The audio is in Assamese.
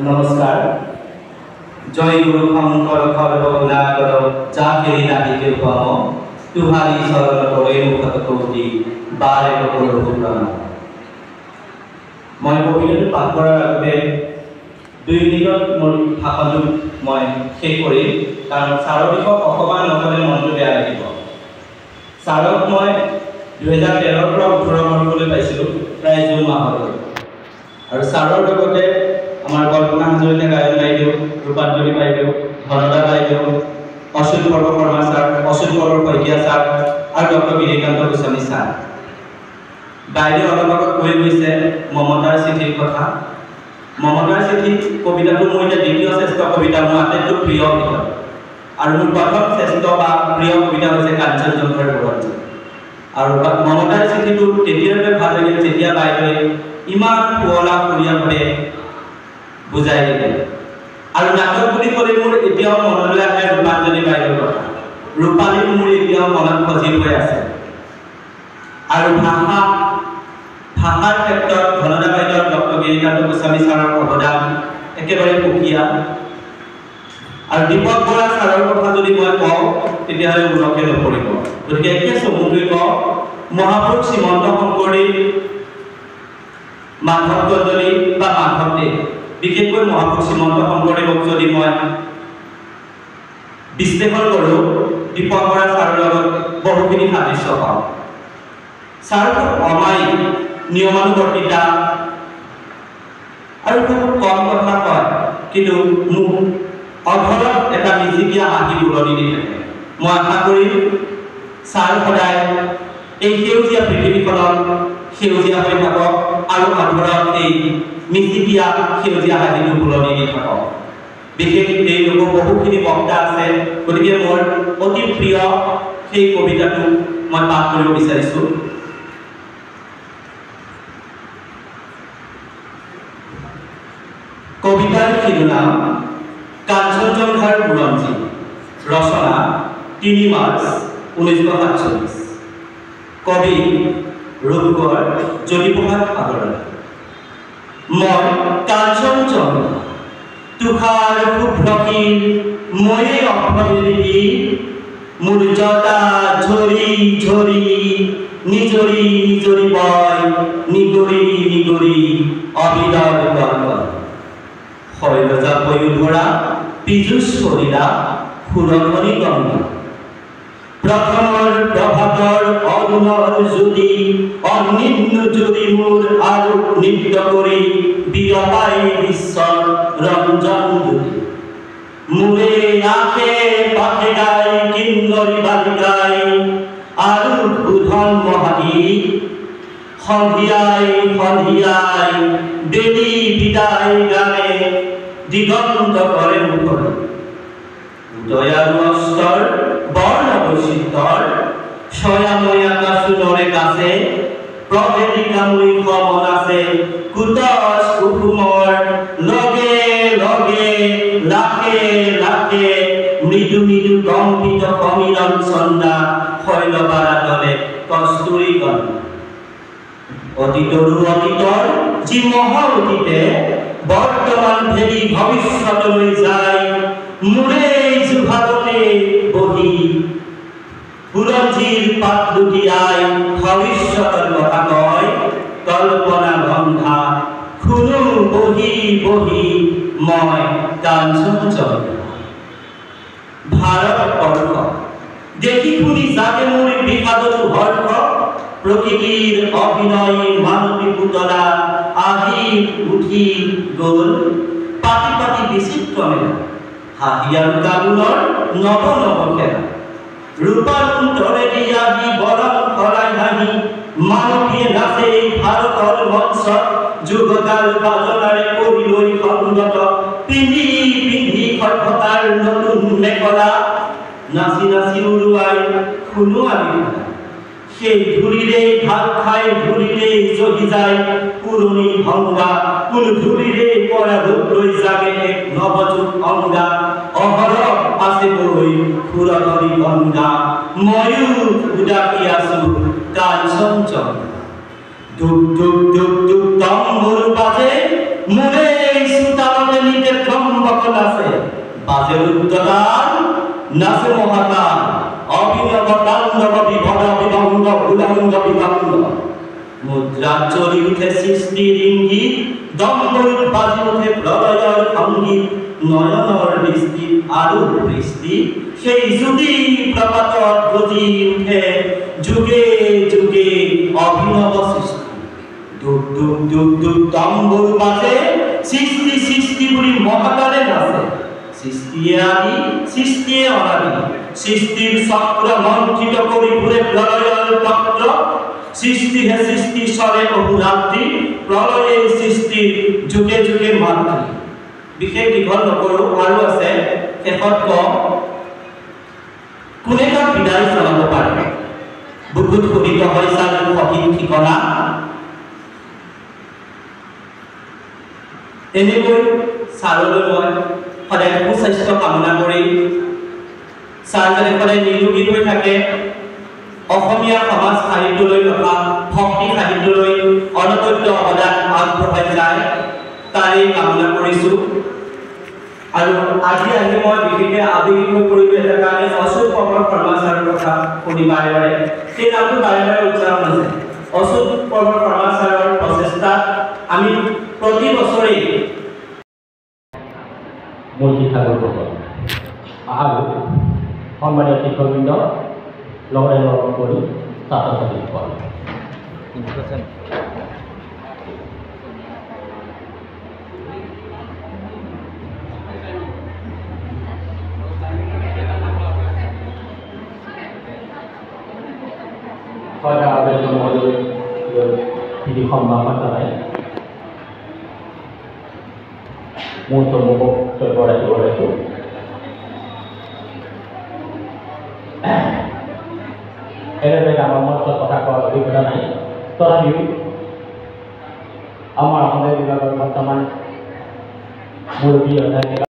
নমস্কাৰ। জয় গুৰু শংকৰ সৰ্বগুণাকৰ যাকেৰি নাহিকে পাম তুহাৰি চৰণ কৰে মুখত কৌটি বাৰে কৰোঁ প্ৰণাম। মই কবিতাটো পাঠ কৰাৰ আগতে 2 মিনিটত মোৰ ভাষণটো মই শেষ কৰিম, কাৰণ ছাৰৰ বিষয়ে অকণমান নকলে মনটো বেয়া লাগিব। ছাৰক মই 2013 পৰা 18 বৰ্ষলৈ পাইছিলোঁ, প্ৰায় জুন মাহলৈ। আৰু ছাৰৰ লগতে আমাৰ কল্পনা হাজৰিকা গায়ন বাইদেউ, ৰূপান্তৰী বাইদেউ, ধনদা বাইদেউ, অচ্যুত পৰ্ব শৰ্মা ছাৰ, অচ্যুত পৰ্ব শইকীয়া ছাৰ আৰু ডক্টৰ বিজয়কান্ত গোস্বামী ছাৰ। বাইদেউ অলপ আগত কৈ গৈছে মমতাৰ চিঠিৰ কথা। মমতাৰ চিঠি কবিতাটো মোৰ এতিয়া দ্বিতীয় শ্ৰেষ্ঠ কবিতা, মোৰ আটাইতকৈ প্ৰিয় কবিতা। আৰু মোৰ প্ৰথম শ্ৰেষ্ঠ বা প্ৰিয় কবিতা হৈছে কাঞ্চনজংঘাৰ বুৰঞ্জী। আৰু মমতাৰ চিঠিটো তেতিয়ালৈকে ভাল লাগিল যেতিয়া বাইদেৱে ইমান শুৱলা সুৰীয়াভাৱে বুজাই দিলে। আৰু নাটক বুলি ক'লে মোৰ এতিয়াও মনলৈ আহে ৰূপাঞ্জলী বাইদেউৰ কথা। ৰূপালী মোৰ এতিয়াও মনত সজীৱ হৈ আছে। আৰু ভাষাৰ ক্ষেত্ৰত ধনদা বাইদেউ, ডক্টৰ বিজয়কান্ত গোস্বামী ছাৰৰ অৱদান একেবাৰে সুকীয়া। আৰু দীপক বৰা ছাৰৰ কথা যদি মই কওঁ তেতিয়াহ'লে মনকে নপৰিব। গতিকে একে চমুকৈ কওঁ, মহাপুৰুষ শ্ৰীমন্ত শংকৰদেৱ, মাধৱ কন্দলী বা মাধৱদেৱ, বিশেষকৈ মহাপুৰুষ শ্ৰীমন্ত শংকৰদেৱক যদি মই বিশ্লেষণ কৰোঁ, দীপক বৰা ছাৰৰ লগত বহুখিনি সাদৃশ্য পাওঁ। ছাৰ খুব অমায়িক, নিয়মানুৱৰ্তিতা আৰু খুব কম কথা কয়, কিন্তু মোক অধৰত এটা মিচিকীয়া হাঁহি বুলনি দি থাকে। মই আশা কৰিম ছাৰ সদায় এই সেউজীয়া পৃথিৱীখনত সেউজীয়া হৈ থাকক আৰু অধৰত এই মিচিকীয়া সেউজীয়া হাঁহিটো বুলনি দি থাকক। বিশেষ এই লোক বহুখিনি বক্তা আছে, গতিকে মোৰ অতি প্ৰিয় সেই কবিতাটো মই পাঠ কৰিব বিচাৰিছোঁ। কবিতাৰ শিৰোনাম কাঞ্চনজংঘাৰ বুৰঞ্জী, ৰচনা 3 মাৰ্চ 1947। কবি ৰূপকোঁৱৰ জ্যোতিপ্ৰসাদ আগৰৱালা। মই কাঞ্চনজংঘা তুষাৰ শুভ্ৰশীল ময়ে অভ্ৰদেৱী, মোৰ জটা ঝৰি ঝৰি নিজৰি নিজৰি বয় নিগৰি নিগৰি অবিদৰ গল্প। শৈলজা পয়ুধৰা পীযুষ শৰীৰা সুৰধনী গংগা। প্ৰথমৰ প্ৰভাতৰ অৰুণৰ জ্যোতি অনিন্ন জ্যোতি মোৰ আৰু নৃত্য কৰি বিয়পাই বিশ্বৰ ৰঞ্জন জ্যোতি। মোৰে আশে পাশে গাই কিন্নৰী বালিকাই আৰু ধুধন মহাদীপ। সন্ধিয়াই সন্ধিয়াই বেলি বিদায় গানে দিগন্ত কৰে মুখৰ। উদয় আৰু অস্তৰ বৰ্ণ বৈচিত্ৰৰ ছয়াময়া কাচুনৰে কাছে প্ৰভেদিকা মূৰ্খ মন আছে কুটস কুসুমৰ লগে লগে লাখে লাখে মৃদু মৃদু কম্পিত সমীৰণ চন্দা শৈলবাৰা দলে কস্তুৰী গন্ধা। অতীতৰো অতীতৰ যি মহা অতীতে বৰ্তমান ভেদি ভৱিষ্যতলৈ যায়, মোৰে জুহালতে বহি বুৰঞ্জীৰ পাত লুটিয়াই ভৱিষ্যতৰ কথা কয় কল্পনা গন্ধা। শুনো বহি বহি মই কাঞ্চনজংঘা। ভাৰত বৰ্ষ দেখি শুনি যাতে মোৰ বিষাদতো হৰ্ষ। প্ৰকৃতিৰ অভিনয় মানৱী পুতলা আহি উঠি গ'ল পাতি পাতি বিচিত্ৰ মেলা। হাঁহি আৰু কান্দোনৰ নৱ নৱ খেলা। ৰূপান্তৰেদি আহি বৰণ শৰাই হাঁহি মানৱীয়ে নাচে এই ভাৰতৰ মঞ্চত। যুগকাল বাজনাৰে কৰি লৈ সংগত পিন্ধি পিন্ধি সভ্যতাৰ নতুন মেখলা। নাচি নাচি উৰুৱাই শুনো আমি সেই ধূলিৰে ঢাক খাই ধূলিৰে জহি যায় পুৰণি ভংগা। কোন ধূলিৰে পৰা ৰূপ লৈ জাগে এক নৱযুগ অংগা। অহৰহ আছে বৈ সুৰধনী গংগা, ময়ো উদাসী আছো কাঞ্চনজংঘা। দুক দুক দুক দুক তম্বুৰ বাজে মোৰে চোতালতে নাচে উচ্চতান নাচে মহাতান অভিনব তাণ্ডব বিভব বিভঙ্গ উলঙ্গ বিভঙ্গ মুদ্রা চলি উঠে সৃষ্টির ইঙ্গিত দম্বল বাজি উঠে প্রলয়ের অঙ্গিত নয়নর বৃষ্টি আরূপ বৃষ্টি সেই যুগী প্রপাত গতি উঠে যুগে যুগে অভিনব সৃষ্টি দুক দুক দুক দুক দম্বল বাজে সৃষ্টি সৃষ্টি বলি মহাকালে নাচে সৃষ্টিয়ে আদি সৃষ্টিয়ে অনাদি সৃষ্টির চক্র মন্থিত করি ঘুরে প্রলয়ের চক্র সৃষ্টি হে সৃষ্টি স্বরে বহুরাত্রি প্রলয়ের সৃষ্টি যুগে যুগে মাতৃ বিশেষ দীঘল নকৰো আৰু আছে শেষত কম কোনে কাক বিদায় জনাব পাৰে বুকুত শোভিত হয় চাল সঠিক ঠিকনা এনেকৈ ছাৰলৈ মই সদায় সুস্বাস্থ্য কামনা কৰি ছাৰজনে সদায় নিৰোগী হৈ থাকে অসমীয়া সমাজ সাহিত্যলৈ তথা ভক্তি সাহিত্যলৈ অনবদ্য অৱদান আগবঢ়াই যায় তাৰেই কামনা কৰিছোঁ আৰু আজি আহি মই বিশেষকৈ আবেগিক হৈ পৰিলোঁ এটা কাৰণে অচ্যুত প্ৰবৰ শৰ্মা ছাৰৰ কথা শুনি বাৰে বাৰে সেই নামটো বাৰে বাৰে উচ্চাৰণ আছে অচ্যুত প্ৰবৰ শৰ্মা ছাৰৰ প্ৰচেষ্টাত আমি প্ৰতি বছৰেই মূল শিক্ষাগুৰুসকল আৰু সন্মানীয় শিক্ষকবৃন্দ লগতে লগ কৰি ছাত্ৰ ছাত্ৰীসকল সম্ভাৱনা জনাই মোৰ চমুকক তৈয়াৰ ৰাখিব লাগিব এনেদৰে আমাৰ মঞ্চত কথা কোৱাৰ অভিজ্ঞতা নাই তথাপিও আমাৰ অসমীয়া বিভাগৰ বৰ্তমান মুৰব্বী অধ্যাপিকা